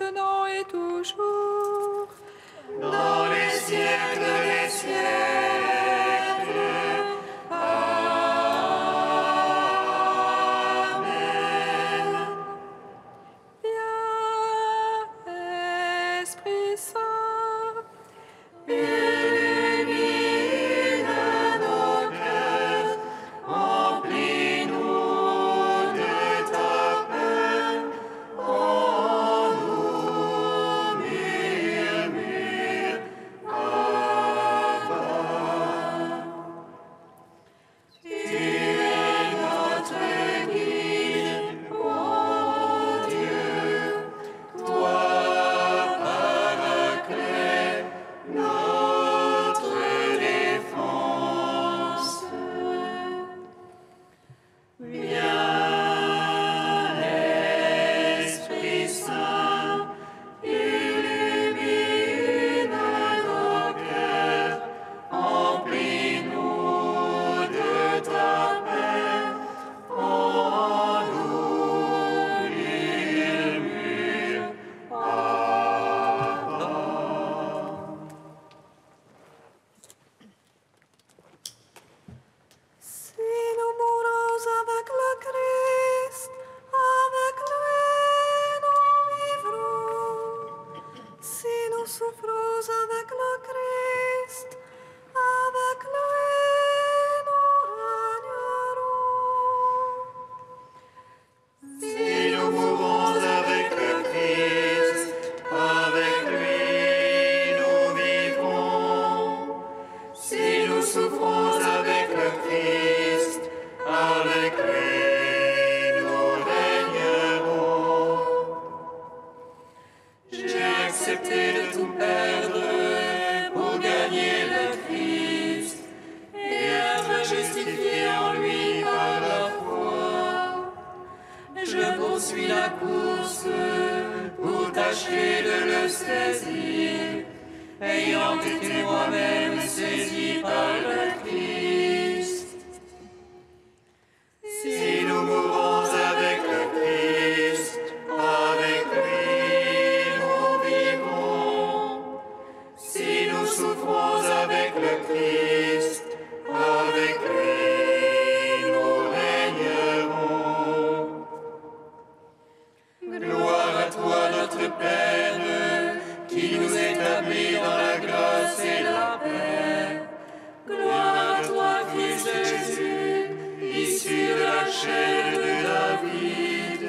maintenant et toujours, dans les siècles des siècles. Amen. viens, Esprit Saint, Illumine nos cœurs, emplis-nous de ta paix, en nous murmure Abba. Tu es notre guide, ô Dieu, toi, Paraclet, notre défense. Viens, Esprit Saint, illumine nos cœurs, emplis-nous de ta paix, en nous murmure Abba. si nous mourons avec le Christ, avec lui nous vivrons. Si nous souffrons avec le Christ, avec lui nous régnerons. Si nous mourons avec le Christ, avec lui nous vivrons. Si nous souffrons avec le Christ, avec lui nous régnerons. J'ai accepté de tout perdre pour gagner le Christ et être justifié en lui par la foi. Je poursuis la course pour tâcher de le saisir, ayant été moi-même saisi par le Christ. Si nous mourons avec le Christ, avec lui nous vivrons. Si nous souffrons avec le Christ, avec lui nous régnerons. Gloire à toi, notre Père, qui nous établit dans la grâce et la paix. Gloire à toi, Fils de Jésus, issu de la chair de David.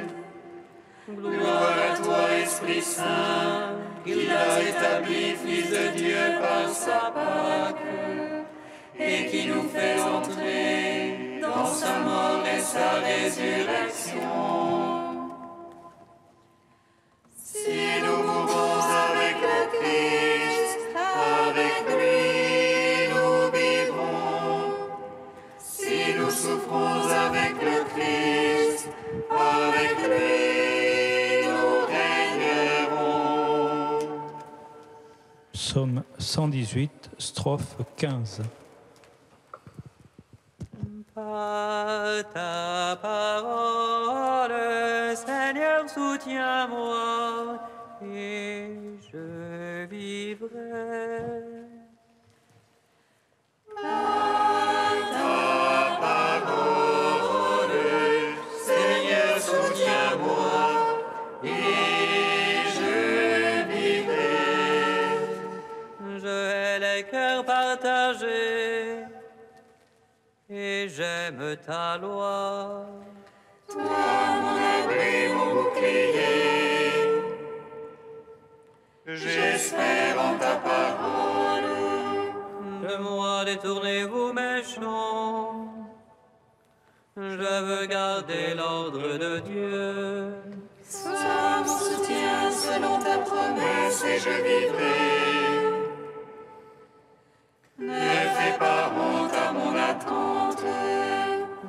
Gloire à toi, Esprit Saint, qui l'a établi Fils de Dieu par sa Pâque, et qui nous fait entrer dans sa mort et sa résurrection. Si nous mourons avec le Christ, avec lui nous vivrons. Si nous souffrons avec le Christ, avec lui nous régnerons. Psaume 118, strophe 15. Par ta parole, Seigneur, soutiens-moi et je vivrai. Ta parole, Seigneur, soutiens-moi et je vivrai. Je hais les cœurs partagés et j'aime ta loi. Toi, mon abri, mon bouclier, j'espère en ta parole. De moi détournez-vous méchants, je veux garder l'ordre de Dieu. Sois mon soutien selon ta promesse et je vivrai. Ne fais pas honte à mon attente.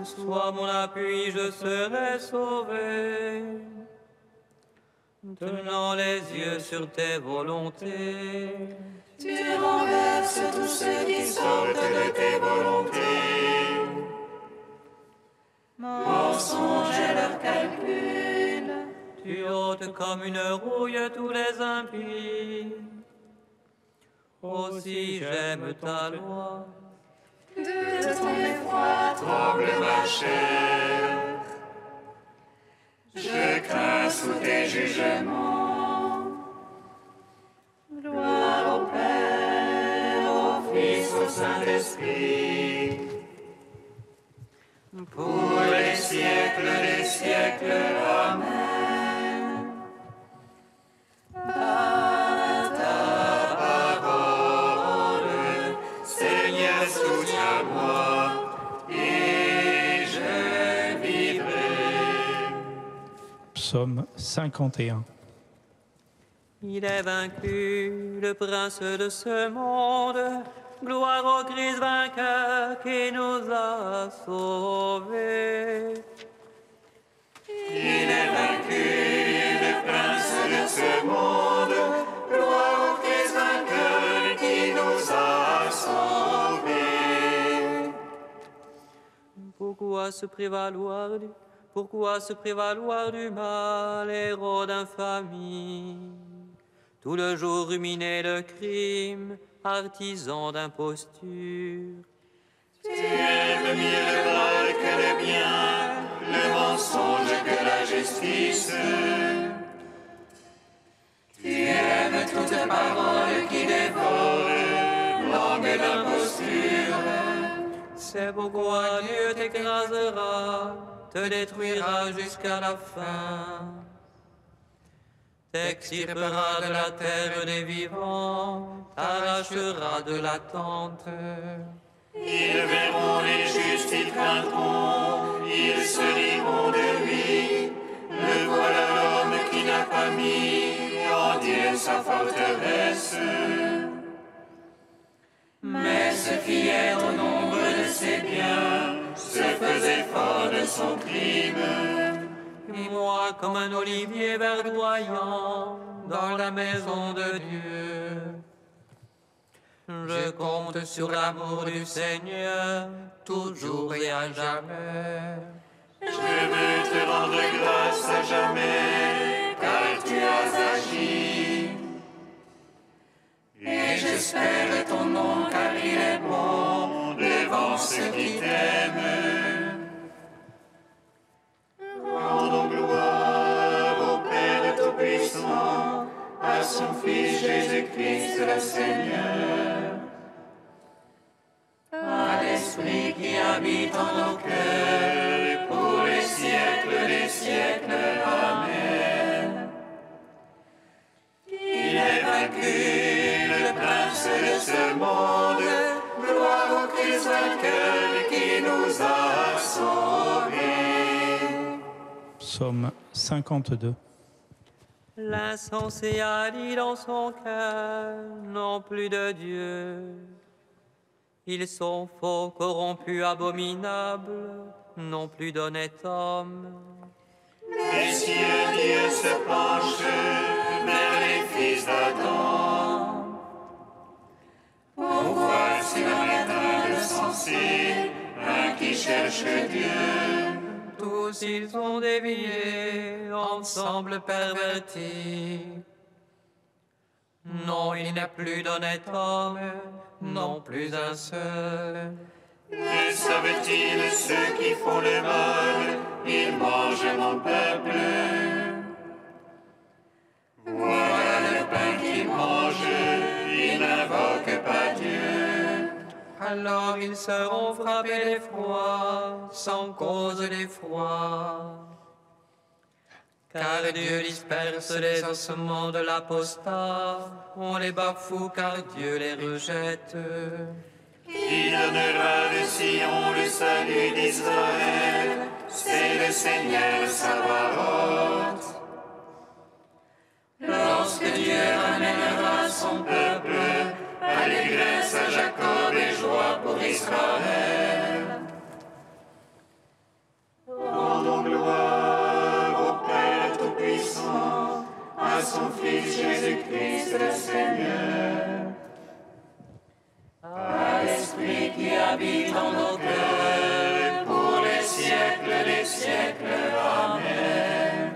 Sois mon appui, je serai sauvé. Tenant les yeux sur tes volontés, Tu renverses tous ceux qui sortent de tes volontés. Mensonge à leur calcul. tu ôtes comme une rouille tous les impies. Aussi j'aime ta loi. De ton effroi tremble ma chair. Je crains sous tes jugements. Gloire au Père, au Fils, au Saint-Esprit, pour les siècles des siècles. Amen. Par ta parole, Seigneur, soutiens-moi, et je vivrai. Psaume 51. Il est vaincu, le prince de ce monde. Gloire au Christ vainqueur qui nous a sauvés. Il est vaincu, le prince de ce monde. Gloire au Christ vainqueur qui nous a sauvés. Pourquoi se prévaloir du mal, héros d'infamie? Tout le jour ruminer le crime, artisan d'imposture. Tu aimes mieux le mal que le bien, le mensonge que la justice. Tu aimes toute parole qui dévore, langue d'imposture. C'est pourquoi Dieu t'écrasera, te détruira jusqu'à la fin. T'extirpera de la terre des vivants, t'arrachera de la tente. Ils verront les justes, ils craindront, ils se riront de lui. Le voilà l'homme qui n'a pas mis en Dieu sa forteresse. Mais se fiait au nombre de ses biens, se faisait fort de son crime. Et moi, comme un olivier verdoyant dans la maison de Dieu, je compte sur l'amour du Seigneur, toujours et à jamais. Je veux te rendre grâce à jamais, car tu as agi. Et j'espère ton nom, car il est bon devant ceux qui t'aiment. Rendons gloire au Père Tout-Puissant, à son Fils Jésus-Christ le Seigneur, à l'Esprit qui habite en nos cœurs, pour les siècles des siècles. Amen. Il est vaincu, le prince de ce monde, gloire au Christ vainqueur qui nous a sauvés. Psaume 52. L'insensé a dit dans son cœur, non plus de Dieu. Ils sont faux, corrompus, abominables, non plus d'honnêtes hommes. Et si Dieu se penche vers les fils d'Adam, pour voir s'il en est un de sensé, un qui cherche Dieu. Tous ils sont déviés, ensemble pervertis. Non, il n'y a plus d'honnête homme, non plus un seul. Ne savent-ils ceux qui font le mal, ils mangent mon peuple. Voilà le pain qu'ils mangent, ils n'invoquent pas Dieu. Alors ils seront frappés d'effroi, sans cause d'effroi. Car Dieu disperse les ossements de l'apostat, on les bafoue car Dieu les rejette. Qui donnera de Sion le salut d'Israël, c'est le Seigneur Sabaoth. Lorsque Dieu ramènera son peuple, allégresse à Jacob et joie pour Israël. Rendons gloire au Père Tout-Puissant, à son Fils Jésus-Christ le Seigneur, à l'Esprit qui habite en nos cœurs, pour les siècles des siècles. Amen.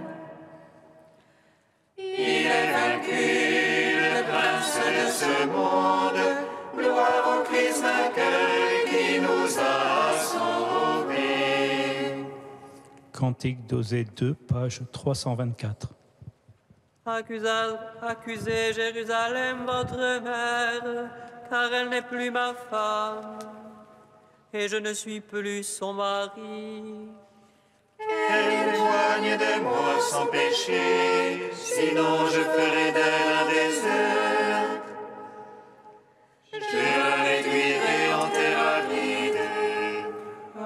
nous a sauvés. Cantique d'Osée 2, page 324. Accusez Jérusalem, votre mère, car elle n'est plus ma femme, et je ne suis plus son mari. Qu'elle éloigne de moi sans péché, sinon je ferai d'elle un désert. Je la réduirai en terre aride.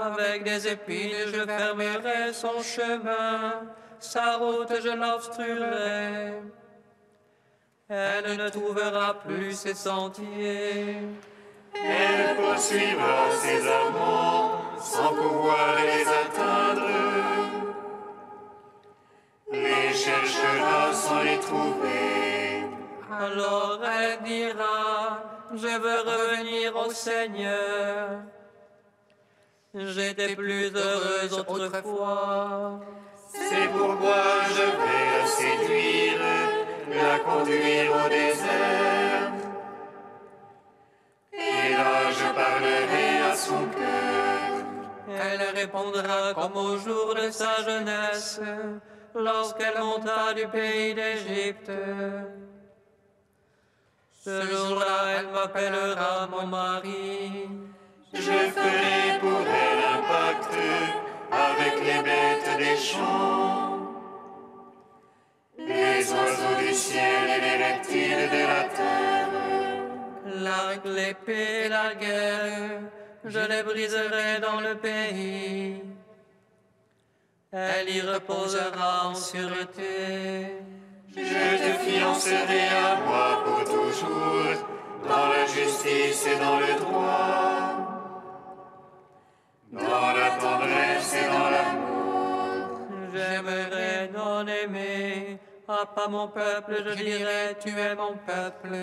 Avec des épines, je fermerai son chemin, sa route, je l'obstruerai. Elle ne trouvera plus ses sentiers. Elle poursuivra ses amants sans pouvoir les atteindre. Les cherchera sans les trouver. Alors elle dira, je veux revenir au Seigneur. J'étais plus heureuse autrefois. C'est pourquoi je vais la séduire, la conduire au désert. Et là je parlerai à son cœur. Elle répondra comme au jour de sa jeunesse, lorsqu'elle monta du pays d'Égypte. Ce jour-là, elle m'appellera mon mari. Je ferai pour elle un pacte avec les bêtes des champs, les oiseaux du ciel et les reptiles de la terre. L'arc, l'épée et la guerre, je les briserai dans le pays. Elle y reposera en sûreté. Je te fiancerai à moi pour toujours, dans la justice et dans le droit, dans la tendresse et dans l'amour. J'aimerais non aimer, à pas mon peuple, je dirai, tu es mon peuple.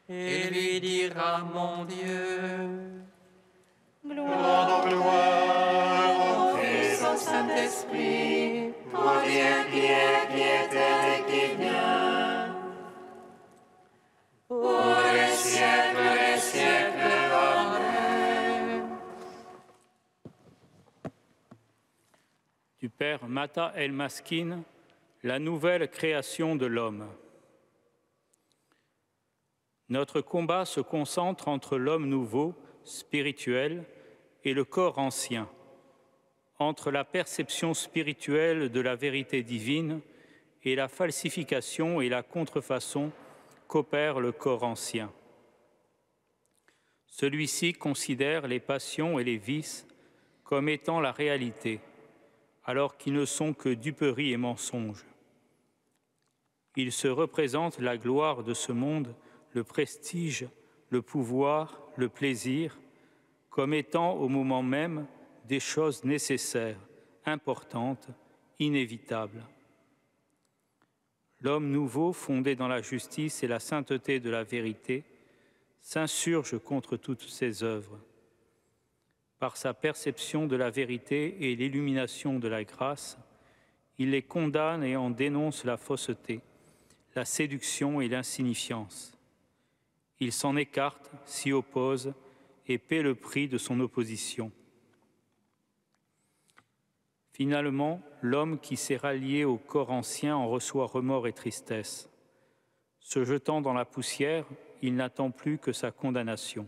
Et lui dira, mon Dieu. Gloire, gloire au Fils, au Saint-Esprit, au Dieu qui était et qui vient, pour les siècles, Amen. Du père Mata El Maskin, la nouvelle création de l'homme. Notre combat se concentre entre l'homme nouveau, spirituel, et le corps ancien, entre la perception spirituelle de la vérité divine et la falsification et la contrefaçon qu'opère le corps ancien. Celui-ci considère les passions et les vices comme étant la réalité, alors qu'ils ne sont que duperies et mensonges. Il se représente la gloire de ce monde, le prestige, le pouvoir, le plaisir, comme étant au moment même des choses nécessaires, importantes, inévitables. L'homme nouveau, fondé dans la justice et la sainteté de la vérité, s'insurge contre toutes ses œuvres. Par sa perception de la vérité et l'illumination de la grâce, il les condamne et en dénonce la fausseté, la séduction et l'insignifiance. Il s'en écarte, s'y oppose et paie le prix de son opposition. Finalement, l'homme qui s'est rallié au corps ancien en reçoit remords et tristesse. Se jetant dans la poussière, il n'attend plus que sa condamnation.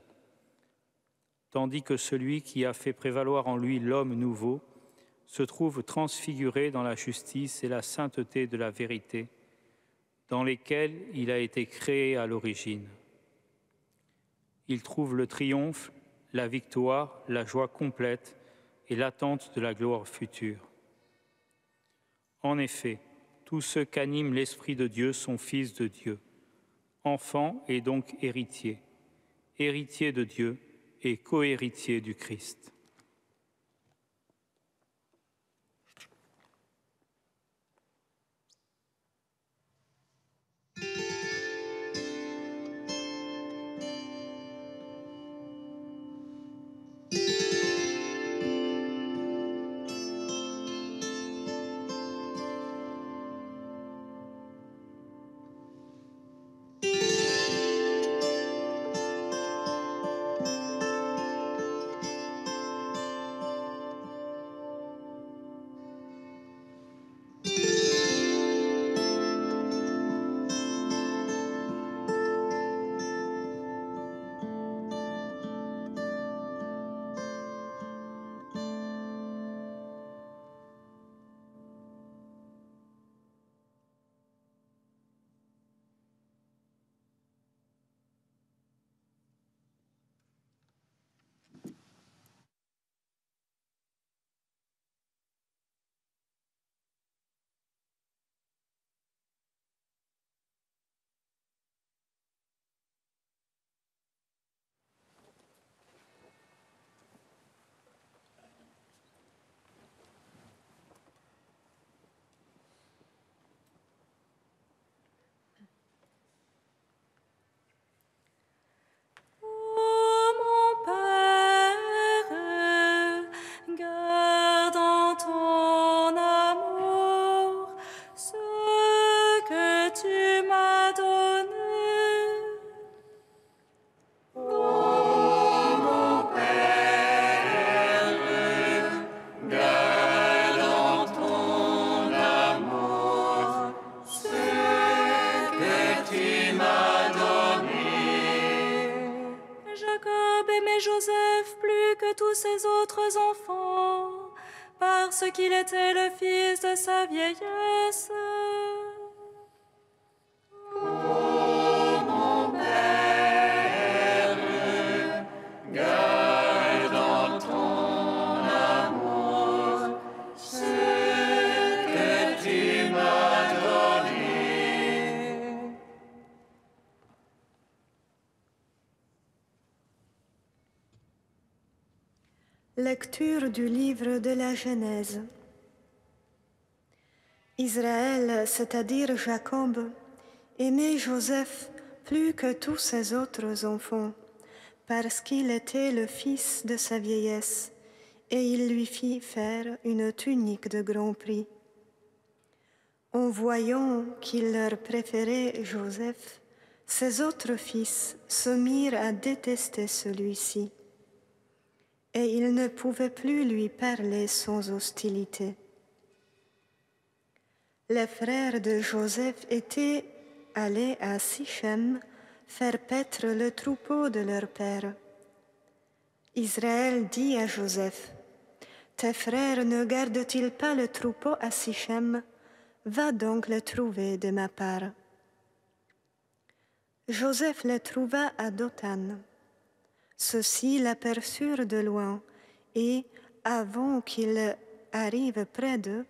Tandis que celui qui a fait prévaloir en lui l'homme nouveau se trouve transfiguré dans la justice et la sainteté de la vérité, dans lesquelles il a été créé à l'origine. Il trouve le triomphe, la victoire, la joie complète et l'attente de la gloire future. En effet, tous ceux qu'anime l'Esprit de Dieu sont fils de Dieu, enfants et donc héritiers, héritiers de Dieu et co-héritiers du Christ. plus que tous ses autres enfants, parce qu'il était le fils de sa vieillesse. Lecture du livre de la Genèse. Israël, c'est-à-dire Jacob, aimait Joseph plus que tous ses autres enfants, parce qu'il était le fils de sa vieillesse, et il lui fit faire une tunique de grand prix. En voyant qu'il leur préférait Joseph, ses autres fils se mirent à détester celui-ci, et ils ne pouvaient plus lui parler sans hostilité. Les frères de Joseph étaient allés à Sichem faire paître le troupeau de leur père. Israël dit à Joseph, « Tes frères ne gardent-ils pas le troupeau à Sichem? Va donc le trouver de ma part. » Joseph le trouva à Dothan. Ceux-ci l'aperçurent de loin, et, avant qu'il arrive près d'eux,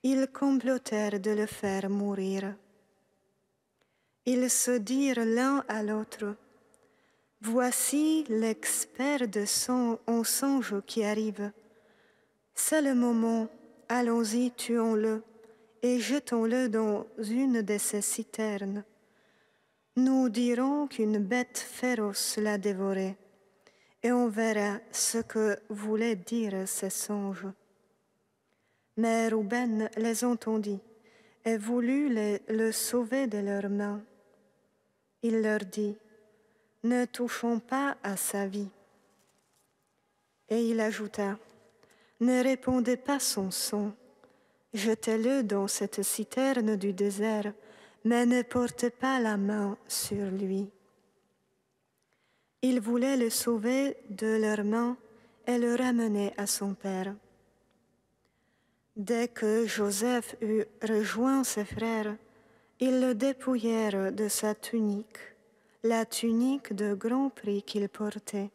ils complotèrent de le faire mourir. Ils se dirent l'un à l'autre, « Voici l'expert en songe qui arrive. C'est le moment, allons-y, tuons-le, et jetons-le dans une de ces citernes. Nous dirons qu'une bête féroce l'a dévoré, et on verra ce que voulaient dire ces songes. » Mais Ruben les entendit et voulut le sauver de leurs mains. Il leur dit, « Ne touchons pas à sa vie. » Et il ajouta, « Ne répandez pas son sang. Jetez-le dans cette citerne du désert, mais ne portez pas la main sur lui. » Il voulait le sauver de leurs mains et le ramener à son père. Dès que Joseph eut rejoint ses frères, ils le dépouillèrent de sa tunique, la tunique de grand prix qu'il portait.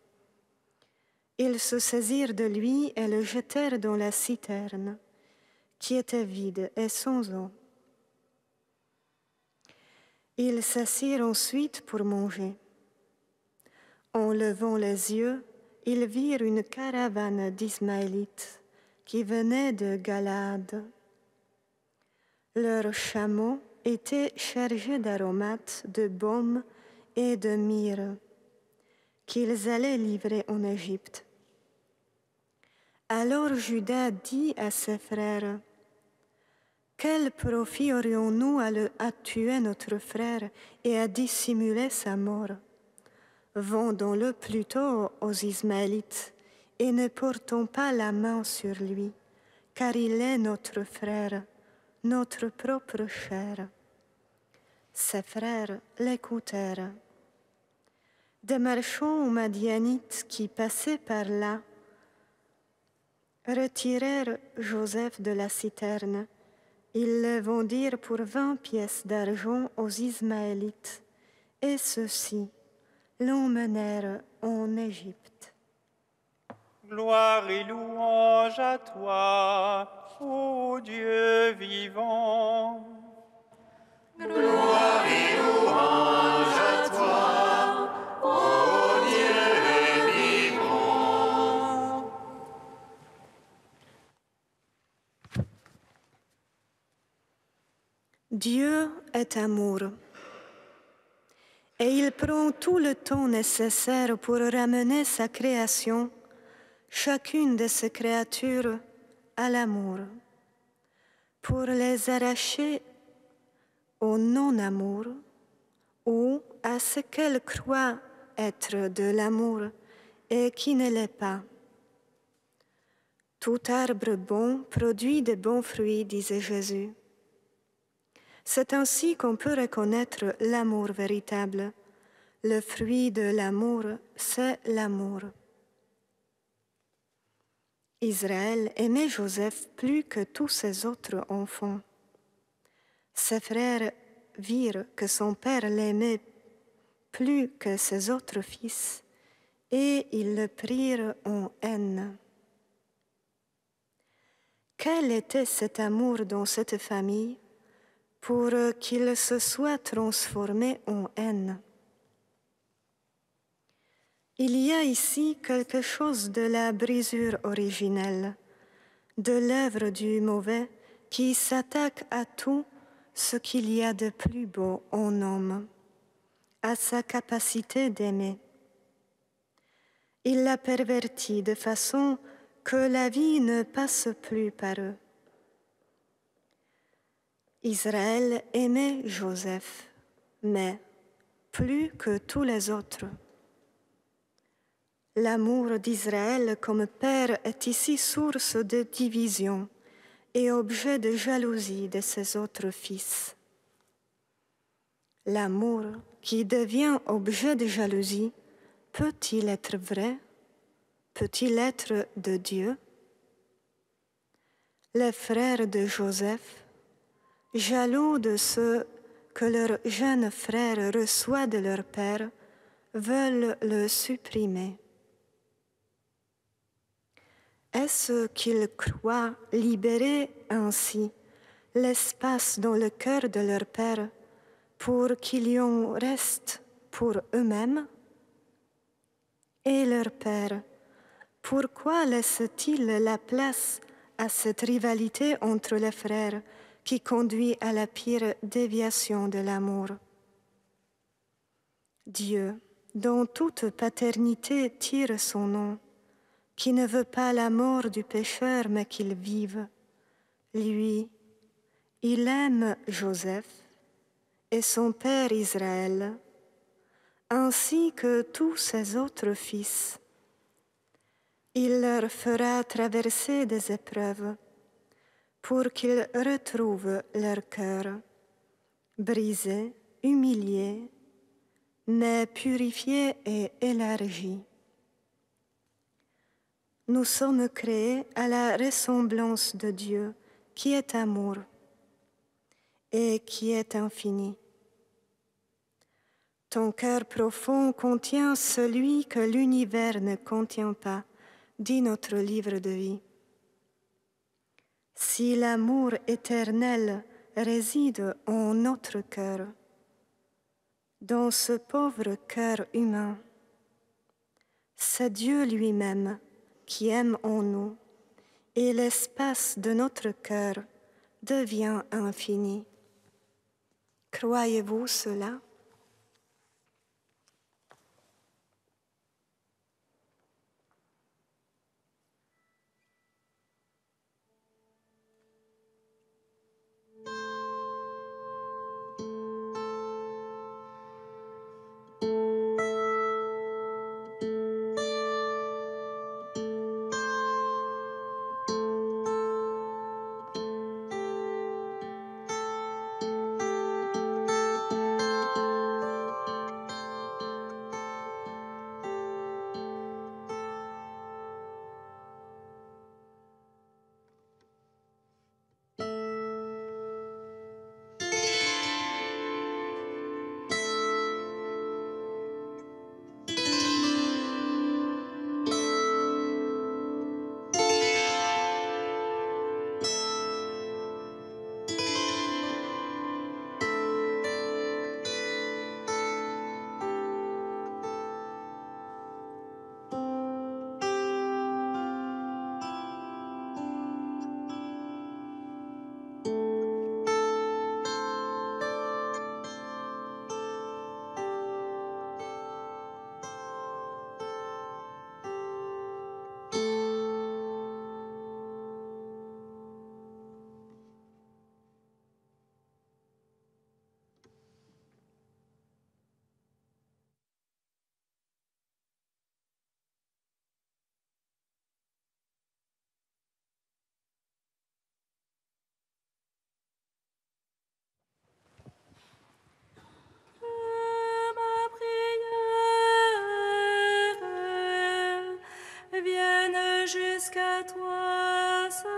Ils se saisirent de lui et le jetèrent dans la citerne, qui était vide et sans eau. Ils s'assirent ensuite pour manger. En levant les yeux, ils virent une caravane d'Ismaélites qui venait de Galaad. Leurs chameaux étaient chargés d'aromates, de baume et de myrrhe, qu'ils allaient livrer en Égypte. Alors Juda dit à ses frères, « Quel profit aurions-nous à tuer notre frère et à dissimuler sa mort? Vendons-le plutôt aux Ismaélites et ne portons pas la main sur lui, car il est notre frère, notre propre chair. » Ses frères l'écoutèrent. Des marchands madianites qui passaient par là retirèrent Joseph de la citerne. Ils le vendirent pour 20 pièces d'argent aux Ismaélites, et ceux-ci l'emmenèrent en Égypte. Gloire et louange à toi, ô Dieu vivant. Gloire et louange à toi, ô Dieu vivant. Dieu est amour, et il prend tout le temps nécessaire pour ramener sa création, chacune de ses créatures, à l'amour, pour les arracher au non-amour ou à ce qu'elles croient être de l'amour et qui ne l'est pas. Tout arbre bon produit de bons fruits, disait Jésus. C'est ainsi qu'on peut reconnaître l'amour véritable. Le fruit de l'amour, c'est l'amour. Israël aimait Joseph plus que tous ses autres enfants. Ses frères virent que son père l'aimait plus que ses autres fils, et ils le prirent en haine. Quel était cet amour dans cette famille pour qu'il se soit transformé en haine? Il y a ici quelque chose de la brisure originelle, de l'œuvre du mauvais qui s'attaque à tout ce qu'il y a de plus beau en homme, à sa capacité d'aimer. Il l'a perverti de façon que la vie ne passe plus par eux. Israël aimait Joseph, mais plus que tous les autres. L'amour d'Israël comme père est ici source de division et objet de jalousie de ses autres fils. L'amour qui devient objet de jalousie, peut-il être vrai? Peut-il être de Dieu? Les frères de Joseph, jaloux de ce que leur jeune frère reçoit de leur père, veulent le supprimer. Est-ce qu'ils croient libérer ainsi l'espace dans le cœur de leur père pour qu'il y en reste pour eux-mêmes? Et leur père, pourquoi laisse-t-il la place à cette rivalité entre les frères qui conduit à la pire déviation de l'amour? Dieu, dont toute paternité tire son nom, qui ne veut pas la mort du pécheur mais qu'il vive, lui, il aime Joseph et son père Israël, ainsi que tous ses autres fils. Il leur fera traverser des épreuves pour qu'ils retrouvent leur cœur, brisé, humilié, mais purifié et élargi. Nous sommes créés à la ressemblance de Dieu, qui est amour et qui est infini. Ton cœur profond contient celui que l'univers ne contient pas, dit notre livre de vie. Si l'amour éternel réside en notre cœur, dans ce pauvre cœur humain, c'est Dieu lui-même qui aime en nous, et l'espace de notre cœur devient infini. Croyez-vous cela? Vienne jusqu'à toi, Seigneur.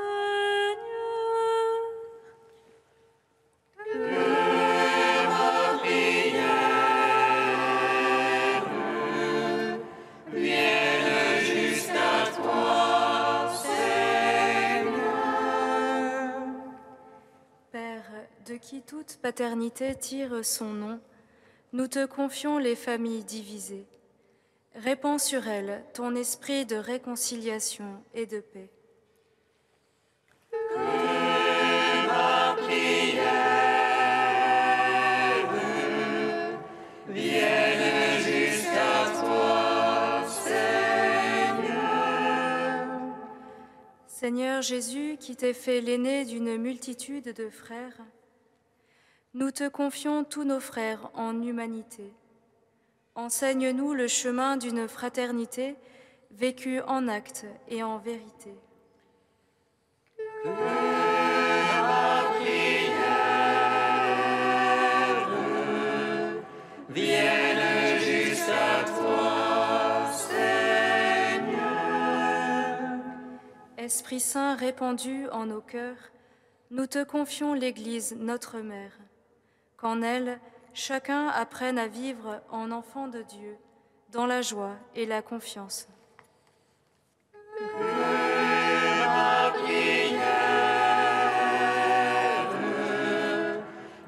De qui toute paternité tire son nom, nous te confions les familles divisées. Répands sur elles ton esprit de réconciliation et de paix. Que ma prière vienne jusqu'à toi, Seigneur. Seigneur Jésus, qui t'es fait l'aîné d'une multitude de frères, nous te confions tous nos frères en humanité. Enseigne-nous le chemin d'une fraternité vécue en actes et en vérité. Que ma prière vienne jusqu'à toi, Seigneur. Esprit Saint répandu en nos cœurs, nous te confions l'Église, notre mère. Qu'en elle, chacun apprenne à vivre en enfant de Dieu, dans la joie et la confiance. Que ma prière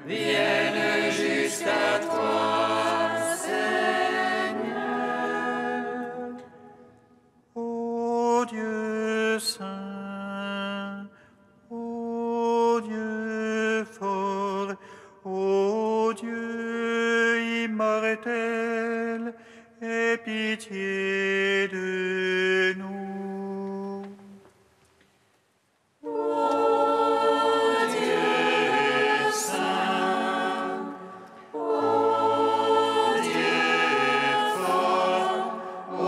vienne jusqu'à toi, Seigneur. Ô Dieu saint, ô Dieu fort, ô Dieu immortel, aie pitié de nous. Ô Dieu saint, ô Dieu fort, ô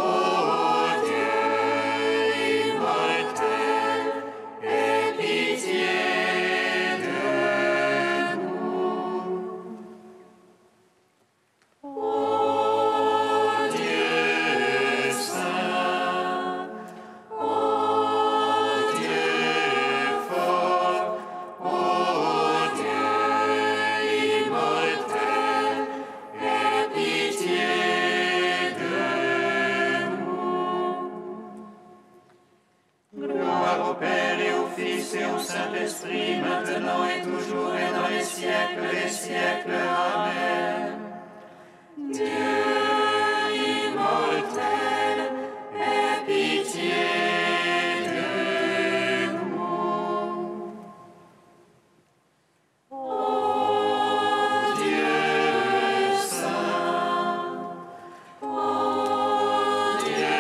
Dieu immortel, aie pitié de nous. Ô Dieu saint, ô Dieu fort, ô Dieu immortel, aie pitié de nous. Gloire au Père et au Fils et au Saint-Esprit, maintenant et toujours et dans les siècles des siècles. Amen. Dieu immortel, aie pitié de nous. Ô Dieu saint, ô Dieu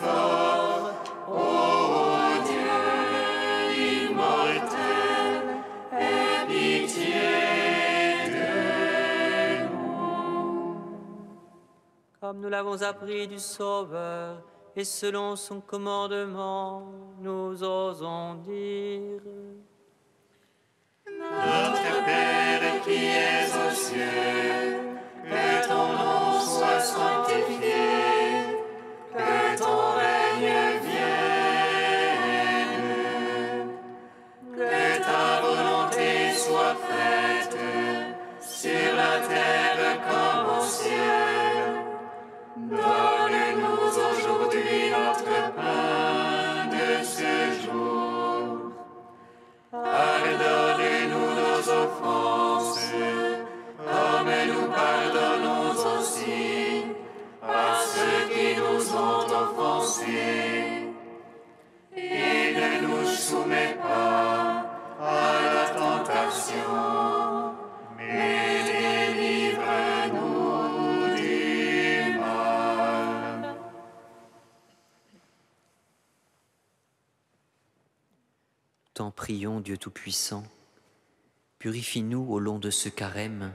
fort, ô Dieu immortel, aie pitié de nous. Comme nous l'avons appris du Sauveur, et selon son commandement, nous osons dire: Notre Père qui es aux cieux, que ton nom soit sanctifié, que ton règne vienne, que ta volonté soit faite sur la terre comme au ciel. Donne-nous aujourd'hui notre pain de ce jour. Pardonne-nous nos offenses, comme nous pardonnons aussi à ceux qui nous ont offensés. Et ne nous soumets pas à la tentation, mais délivre-nous du mal. T'en prions, Dieu Tout-Puissant, purifie-nous au long de ce carême,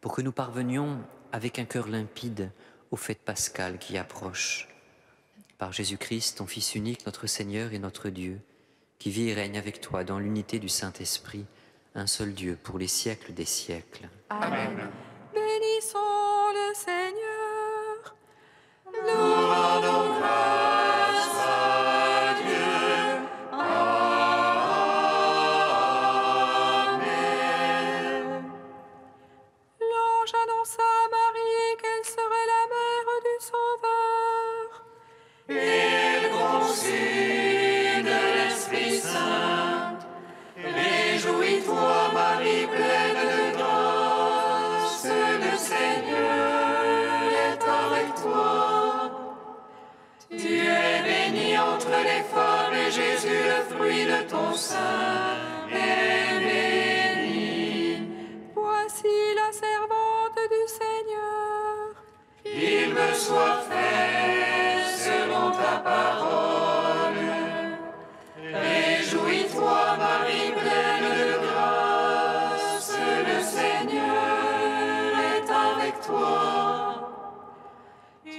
pour que nous parvenions, avec un cœur limpide, aux fêtes pascales qui approchent. Par Jésus-Christ, ton Fils unique, notre Seigneur et notre Dieu, qui vit et règne avec toi dans l'unité du Saint-Esprit, un seul Dieu pour les siècles des siècles. Amen. Bénissons le Seigneur. Nous rendons grâce à conçue de l'Esprit Saint. Réjouis-toi, Marie, pleine de grâce, le Seigneur est avec toi. Tu es bénie entre les femmes, et Jésus, le fruit de ton sein, est béni. Voici la servante du Seigneur. Il me soit fait selon ta parole. Réjouis-toi, Marie, pleine de grâce, le Seigneur est avec toi.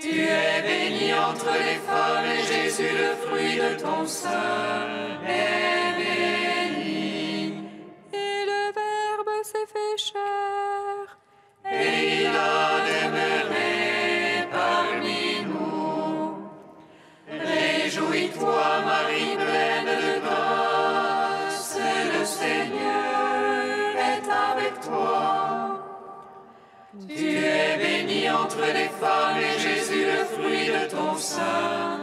Tu es bénie entre les femmes, et Jésus, le fruit de ton sein, est béni. Et le Verbe s'est fait chair. Et il a demeuré parmi nous. Réjouis-toi, Marie, pleine de grâce, le Seigneur est avec toi. Tu es bénie entre les femmes, et Jésus, le fruit de ton sein,